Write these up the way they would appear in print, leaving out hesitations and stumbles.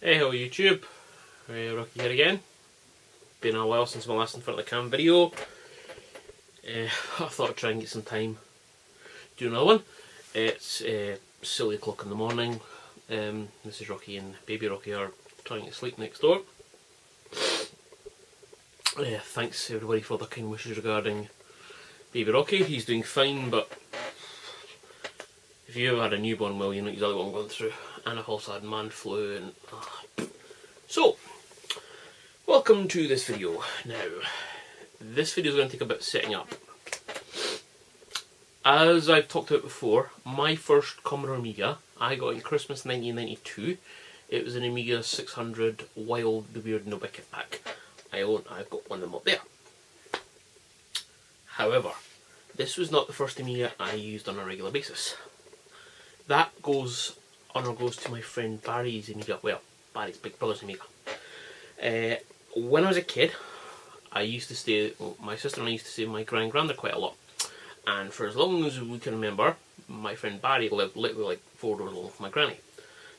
Hey ho YouTube, Rocky here again. Been a while since my last in front of the cam video. I thought I'd try and get some time to do another one. It's silly o'clock in the morning. This is Rocky and baby Rocky are trying to sleep next door. Thanks everybody for the kind wishes regarding baby Rocky. He's doing fine, but if you ever had a newborn, well, you know exactly what I'm going through. And I've also had man flu and... So, welcome to this video. Now, this video is going to take a bit of setting up. As I've talked about before, my first Commodore Amiga, I got in Christmas 1992. It was an Amiga 600 Wild the Weird No Bicket Pack. I've got one of them up there. However, this was not the first Amiga I used on a regular basis. That honour goes to my friend Barry's Amiga, well, Barry's big brother's Amiga. When I was a kid, my sister and I used to stay with my grandmother quite a lot. And for as long as we can remember, my friend Barry lived literally like 4 doors along from my granny.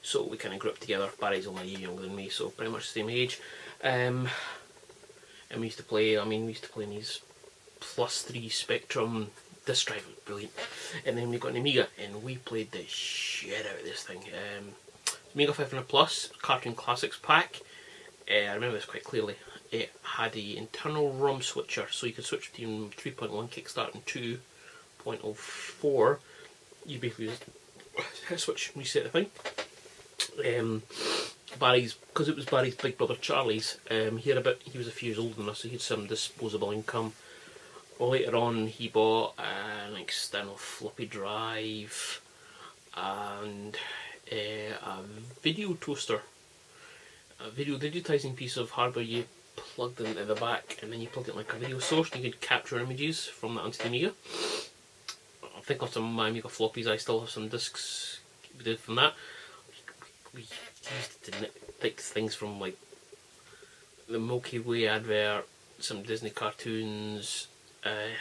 So we kind of grew up together. Barry's only a year younger than me, so pretty much the same age. And we used to play in these +3 Spectrum disc drive, was brilliant. And then we got an Amiga and we played the shit out of this thing. Amiga 500 Plus Cartoon Classics pack. I remember this quite clearly. It had the internal ROM switcher, so you could switch between 3.1 kickstart and 2.04. You basically just hit a switch and reset the thing. Because it was Barry's big brother Charlie's, he was a few years older than us, so he had some disposable income. Later on he bought an external floppy drive and a video toaster, a video digitising piece of hardware you plugged into the back, and then you plugged it in like a video source and you could capture images from that onto the Amiga. I think on some of my Amiga floppies I still have some discs we did from that. We used to take things from like the Milky Way advert, some Disney cartoons, an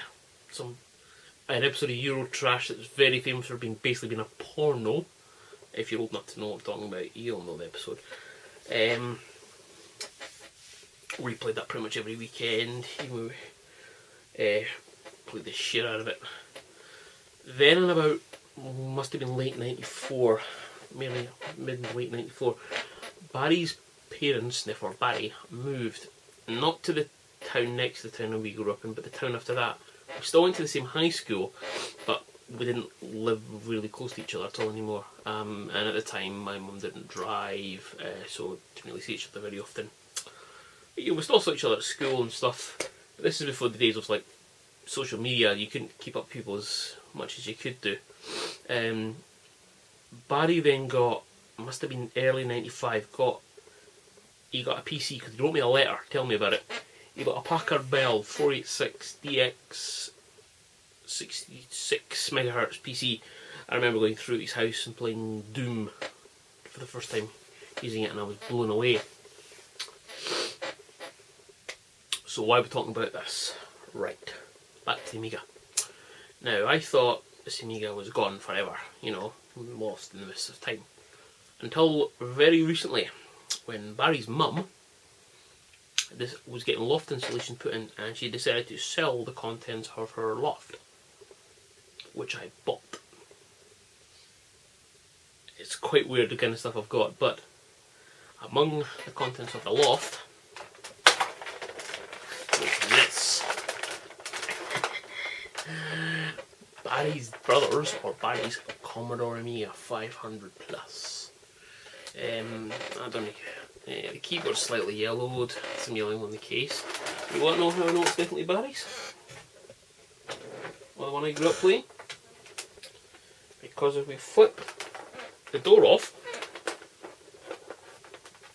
episode of Eurotrash that was very famous for basically being a porno. If you're old enough to know what I'm talking about, you'll know the episode. We played that pretty much every weekend. Played the shit out of it. Then in about, must have been late 94, maybe mid to late 94, Barry's parents, therefore Barry, moved not to the town next to the town that we grew up in, but the town after that. We still went to the same high school, but we didn't live really close to each other at all anymore. And at the time my mum didn't drive, so didn't really see each other very often. But, we still saw each other at school and stuff. But this is before the days of like social media. You couldn't keep up with people as much as you could do. Barry then must have been early 95, he got a PC because he wrote me a letter telling me about it. He got a Packard Bell 486 DX 66 MHz PC. I remember going through his house and playing Doom for the first time, using it, and I was blown away. So why are we talking about this? Right, back to the Amiga. Now, I thought this Amiga was gone forever, lost in the mist of time. Until very recently, when Barry's mum was getting loft insulation put in, and she decided to sell the contents of her loft, which I bought. It's quite weird the kind of stuff I've got, but among the contents of the loft was this. Barry's Commodore Amiga 500 Plus. I don't know. The keyboard's slightly yellowed, some yellowing on the case. You want to know how I know it's definitely Barry's? Well, the one I grew up playing. Because if we flip the door off,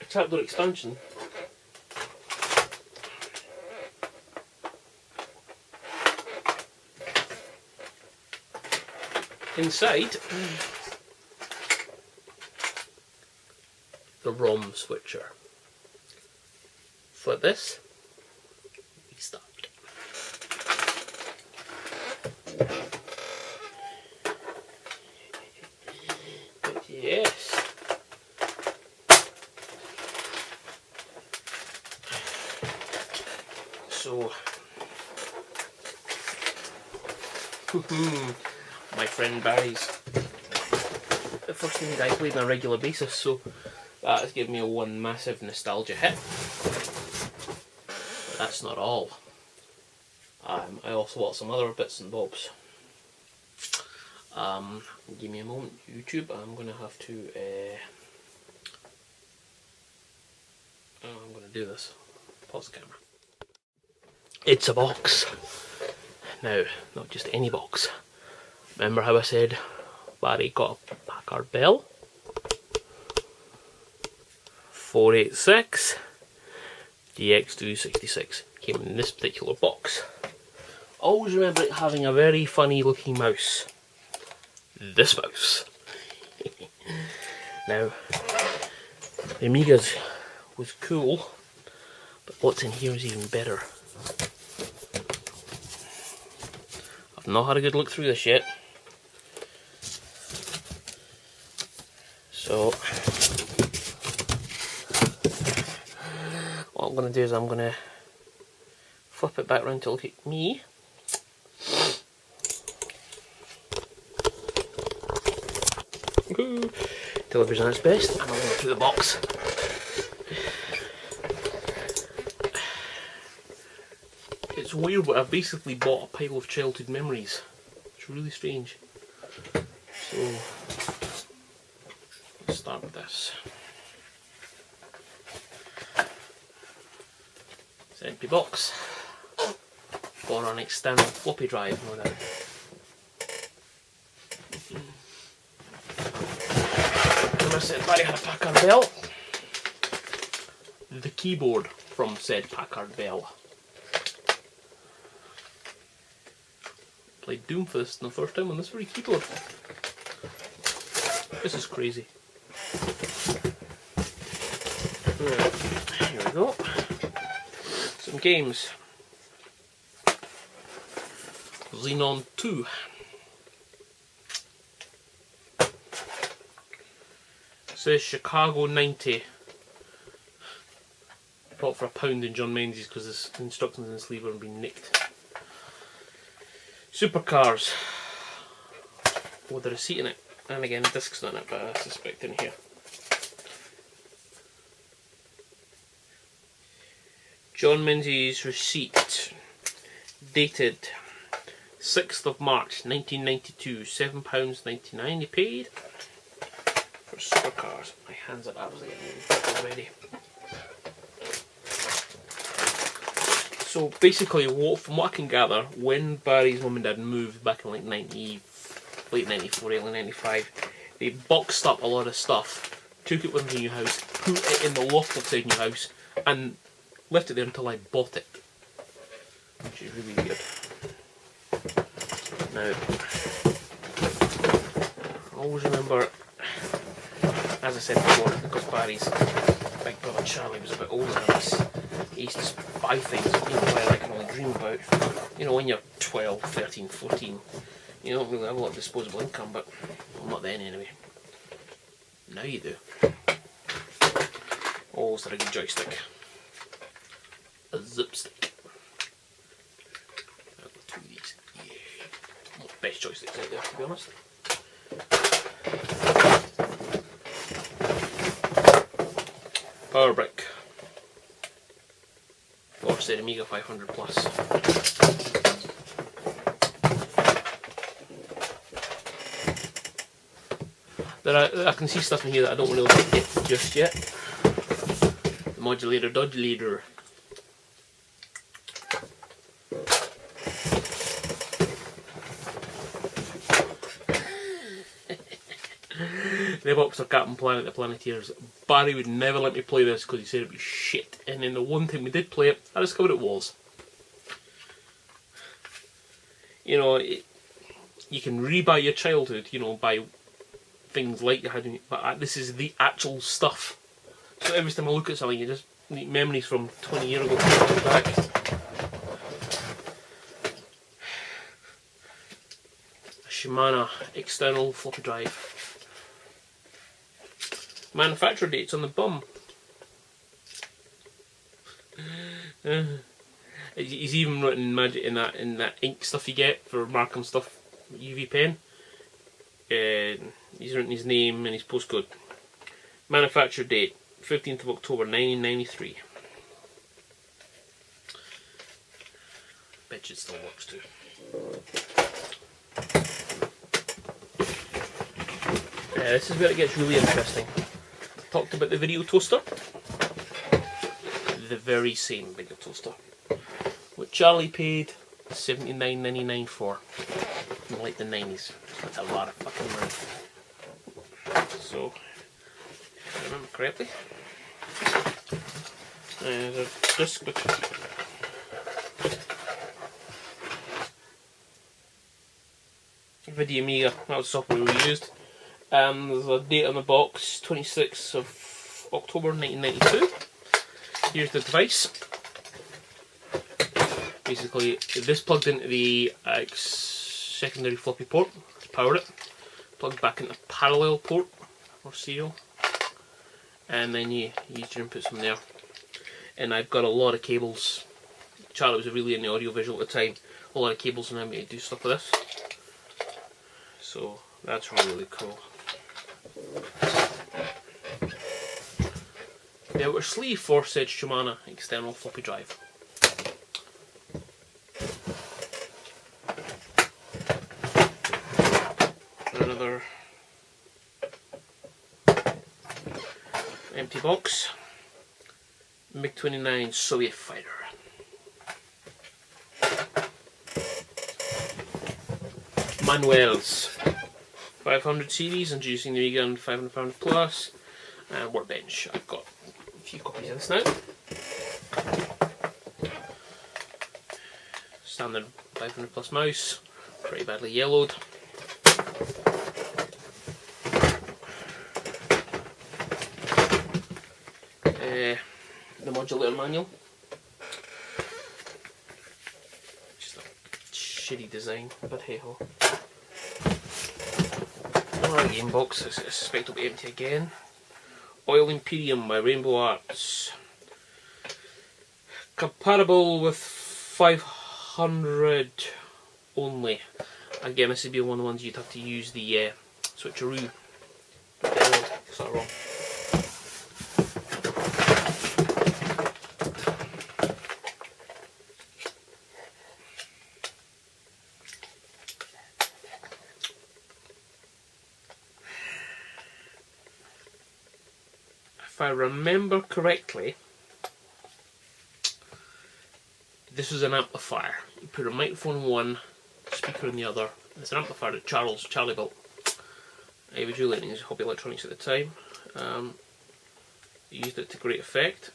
a trapdoor expansion, inside the ROM switcher. Flip this, restart. But yes, So, my friend Barry's the first thing I played on a regular basis, so that has given me one massive nostalgia hit. But that's not all. I also bought some other bits and bobs. Give me a moment, YouTube. I'm going to have to. I'm going to do this. Pause the camera. It's a box. Now, not just any box. Remember how I said Barry got a Packard Bell? 486 DX266 came in this particular box. Always remember it having a very funny looking mouse. This mouse. Now, the Amiga's was cool, but what's in here is even better. I've not had a good look through this yet. So, what I'm going to do is I'm going to flip it back around to look at me. Television at its best, and I'll go through the box. It's weird, but I've basically bought a pile of childhood memories. It's really strange. So, let's start with this. It's an empty box. Or an external floppy drive, no doubt. I said Barry had a Packard Bell. The keyboard from said Packard Bell. Played Doom for this the first time on this very keyboard. This is crazy. Right, here we go. Some games. Xenon 2. Says Chicago 90. Bought for £1 in John Menzies because his instructions in the sleeve have been nicked. Supercars. With a receipt in it. And again, discs on it, but I suspect in here. John Menzies receipt. Dated 6th of March 1992. £7.99 he paid. For Supercars. My hands are absolutely already. So basically, from what I can gather, when Barry's mum and dad moved back in like late 94, early 95, they boxed up a lot of stuff, took it with them to new house, put it in the loft outside new house, and left it there until I bought it. Which is really weird. Now, I always remember, as I said before, because Barry's big brother Charlie was a bit older than us, he used to buy things, where I can only dream about. When you're 12, 13, 14, you don't really have a lot of disposable income, but well, not then anyway. Now you do. Oh, is that a good joystick? A zipstick. I've got two of these. Yeah. Best joysticks out there, to be honest. Power brick. Or said Amiga 500 Plus. I can see stuff in here that I don't really want to get just yet. The modulator dodulator. The box of Captain Planet, the Planeteers. Barry would never let me play this because he said it was shit. And then the one time we did play it, I discovered it was. You can rebuy your childhood, by things like you had, but this is the actual stuff. So every time I look at something, you just need memories from 20 years ago back. A Shimano external floppy drive. Manufacture dates on the bum. He's even written magic in that ink stuff you get for marking stuff, UV pen. He's written his name and his postcode. Manufacture date 15th of October 1993. Bet you it still works too. This is where it gets really interesting. Talked about the video toaster. The very same video toaster, which Charlie paid $79.99 for in like the 90s. That's a lot of fucking money. So, if I remember correctly, there's a disc which Video Amiga, that was the software we used. There's a date on the box, 26th of October 1992. Here's the device. Basically, this plugged into the secondary floppy port to power it. Plugged back into parallel port or serial, and then you use your inputs from there. And I've got a lot of cables. Charlie was really into audio visual at the time. A lot of cables and I'm able to do stuff with this. So that's really cool. The outer sleeve for said Shimano external floppy drive. Another empty box. MiG-29 Soviet fighter. Manuels. 500 series, introducing the Amiga and 500 plus. And Workbench. I've got a few copies of this now. Standard 500 plus mouse, pretty badly yellowed. The modulator manual. Just a shitty design, but hey ho. Another game box, I suspect it'll be empty again. Oil Imperium by Rainbow Arts. Compatible with 500 only. Again, this would be one of the ones you'd have to use the switcheroo. Sort of wrong. If I remember correctly, this was an amplifier. You put a microphone in one, speaker in the other. It's an amplifier that Charlie built. He was really into his hobby electronics at the time. He used it to great effect.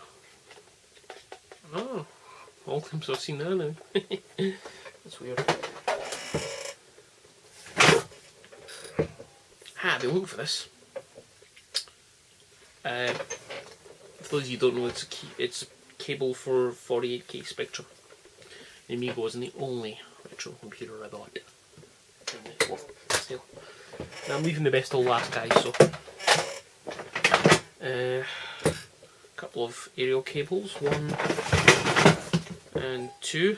Oh, all times I've seen that now. That's weird. I've been looking for this. For those of you who don't know, it's a cable for 48K Spectrum. The Amiga wasn't the only retro computer I bought. Well, still. Now I'm leaving the best till last, guys, so a couple of aerial cables, 1 and 2.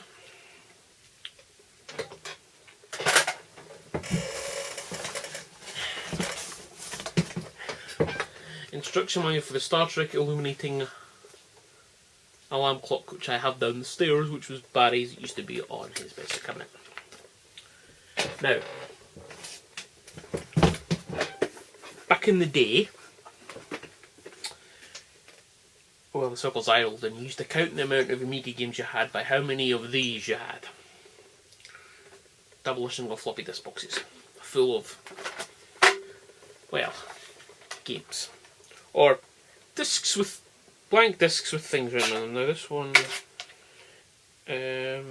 Instruction manual for the Star Trek illuminating alarm clock, which I have down the stairs, which was Barry's. It used to be on his bedside cabinet. Now, back in the day, well, the circles I rolled in, you used to count the amount of Amiga games you had by how many of these you had. Double or single floppy disk boxes, full of, well, games. Or discs with, blank discs with things written on them. Now this one, here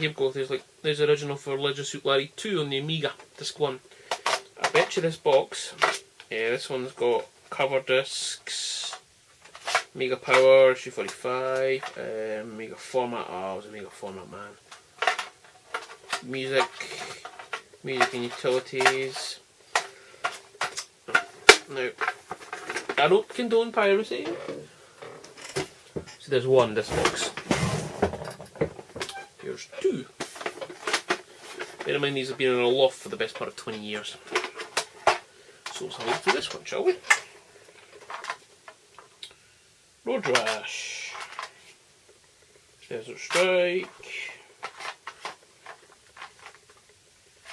we go, there's the original for Leisure Suit Larry 2 on the Amiga, disc 1. I bet you this box, this one's got cover discs, Amiga Power, 245, Amiga Format, oh I was a Amiga Format man. Music and utilities. Now, I don't condone piracy, So there's one in this box. Here's two. Bear in mind these have been in a loft for the best part of 20 years. So let's have a look through this one, shall we? Road Rash. Desert Strike.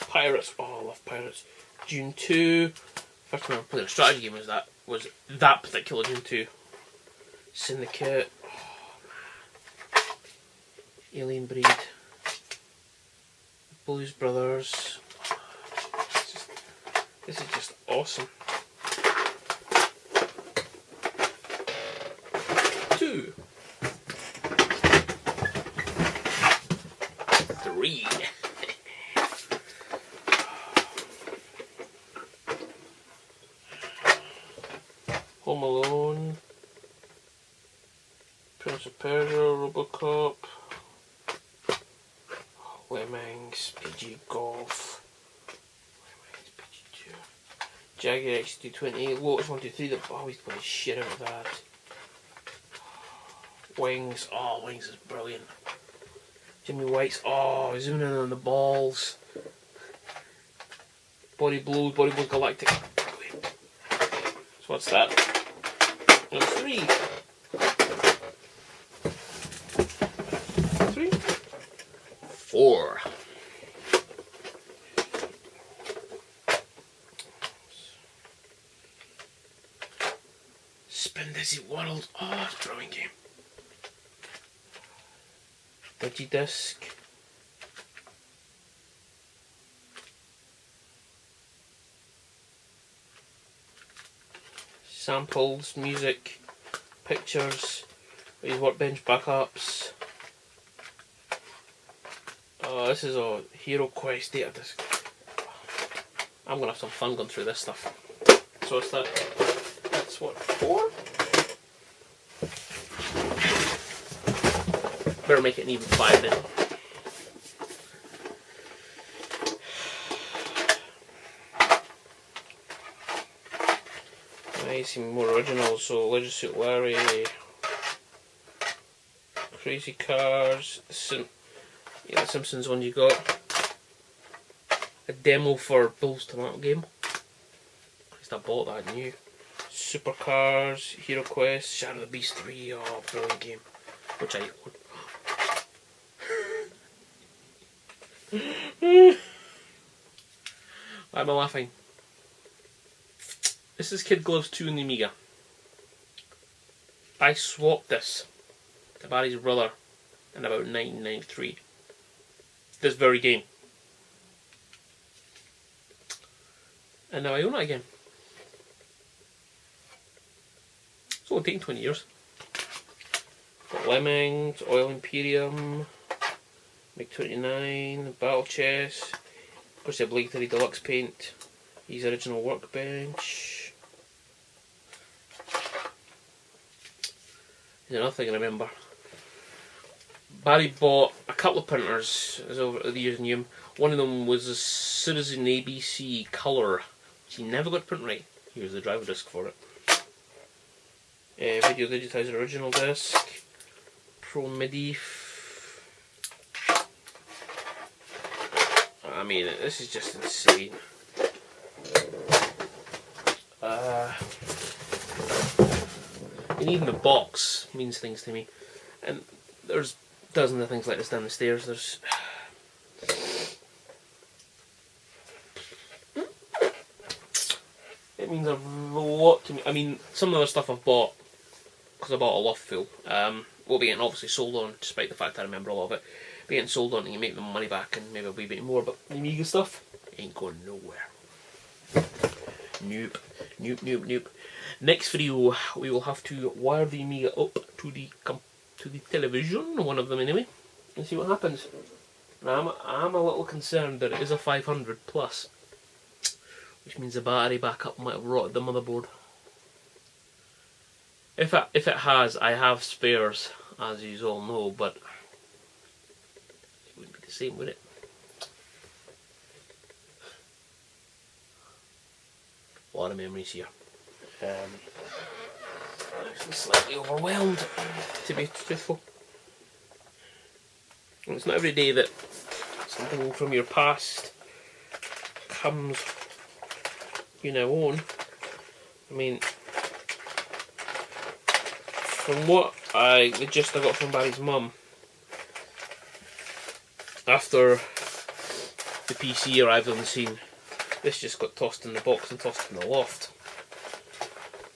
Pirates. Oh, I love Pirates. Dune 2. First time I ever played a strategy game was that particular Dune 2. Syndicate. Oh, man. Alien Breed. Blues Brothers. This is just awesome. 2. 3. Home Alone. Prince of Persia, Robocop. Lemmings, PG Golf. Lemmings, PG2. Jaguar XD20, Lotus 123, that always play the shit out of that. Wings, oh, Wings is brilliant. Jimmy White's, oh, zooming in on the balls. Body Blows Galactic. Brilliant. So what's that? Number 3. 3. 4. Spin Dizzy World. Oh, it's a brilliant game. Digidisc. Samples, music, pictures, these workbench backups. Oh, this is a Hero Quest data disc. I'm gonna have some fun going through this stuff. So it's that. That's what, 4? Better make it an even 5 then. Nice, even more originals. So Legend Suit Larry, Crazy Cars, the Simpsons one you got. A demo for Bill's Tomato Game. At least I bought that new. Supercars, Hero Quest, Shadow of the Beast 3, oh, brilliant game. Which I own. Why am I laughing? This is Kid Gloves 2 in the Amiga. I swapped this to Barry's brother in about 1993. This very game. And now I own it again. It's only taken 20 years. Got Lemmings, Oil Imperium, MiG-29, Battle Chess, of course the obligatory deluxe paint, his original workbench. There's another thing I remember. Barry bought a couple of printers as over the years knew him. One of them was a Citizen ABC Colour, which he never got print right. Here's the driver disc for it. Video digitizer original disc. Pro MIDI. I mean, this is just insane. And even the box means things to me. And there's dozens of things like this down the stairs. There's it means a lot to me. I mean, some of the other stuff I've bought, because I bought a loft full, will be getting obviously sold on, despite the fact I remember a lot of it. Be getting sold on and you make the money back and maybe a wee bit more, but the Amiga stuff ain't going nowhere. Nope. Nope, nope, nope. Next video we will have to wire the Amiga up to the television, one of them anyway, and see what happens. Now I'm a little concerned that it is a 500 plus, which means the battery backup might have rotted the motherboard. If it has, I have spares, as you all know, but it wouldn't be the same, would it? A lot of memories here. slightly overwhelmed, to be truthful. And it's not every day that something from your past comes, you know, on. I mean, from the gist I got from Barry's mum, after the PC arrived on the scene, this just got tossed in the box and tossed in the loft,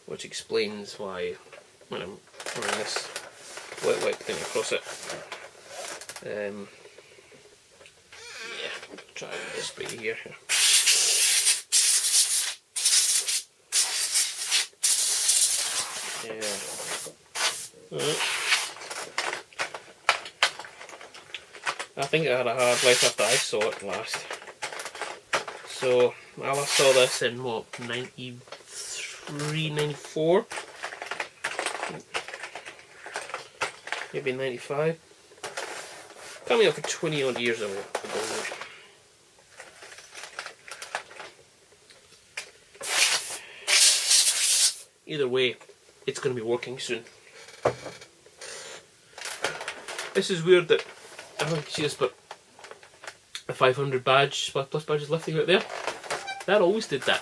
which explains why when I'm running this wet wipe thing across it. Yeah, try this spray here. Yeah. I think it had a hard life after I saw it last. So I last saw this in what, 93, 94? Maybe 95. Coming up for 20 odd years ago. Either way, it's going to be working soon. This is weird that, I don't know if you can see this, but the 500 badge, plus badge is lifting out there. That always did that.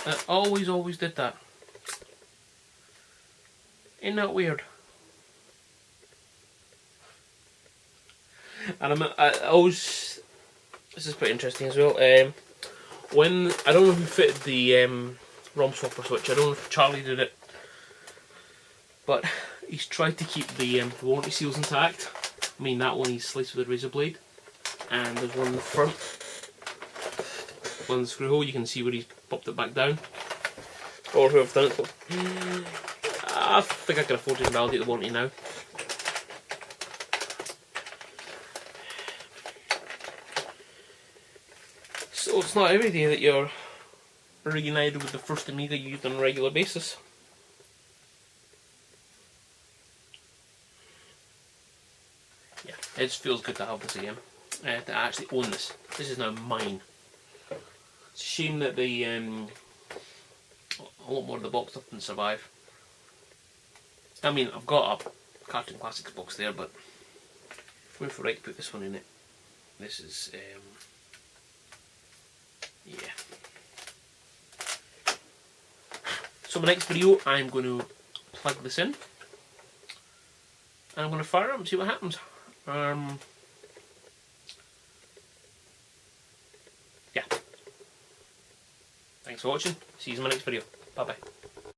That always did that. Isn't that weird? And I always, this is pretty interesting as well. When, I don't know who fitted the ROM swapper switch, I don't know if Charlie did it, but he's tried to keep the warranty seals intact. I mean, that one he's sliced with a razor blade, and there's one in the front, one in the screw hole. You can see where he's popped it back down, or whoever's done it. I think I can afford to validate the warranty now. So it's not every day that you're reunited with the first Amiga you used on a regular basis. Yeah, it just feels good to have this again. To actually own this. This is now mine. It's a shame that the a lot more of the box stuff didn't survive. I mean, I've got a Cartoon Classics box there, but I'm for right to put this one in it. This is yeah. So my next video, I'm going to plug this in, and I'm going to fire it up and see what happens. Yeah. Thanks for watching. See you in my next video. Bye bye.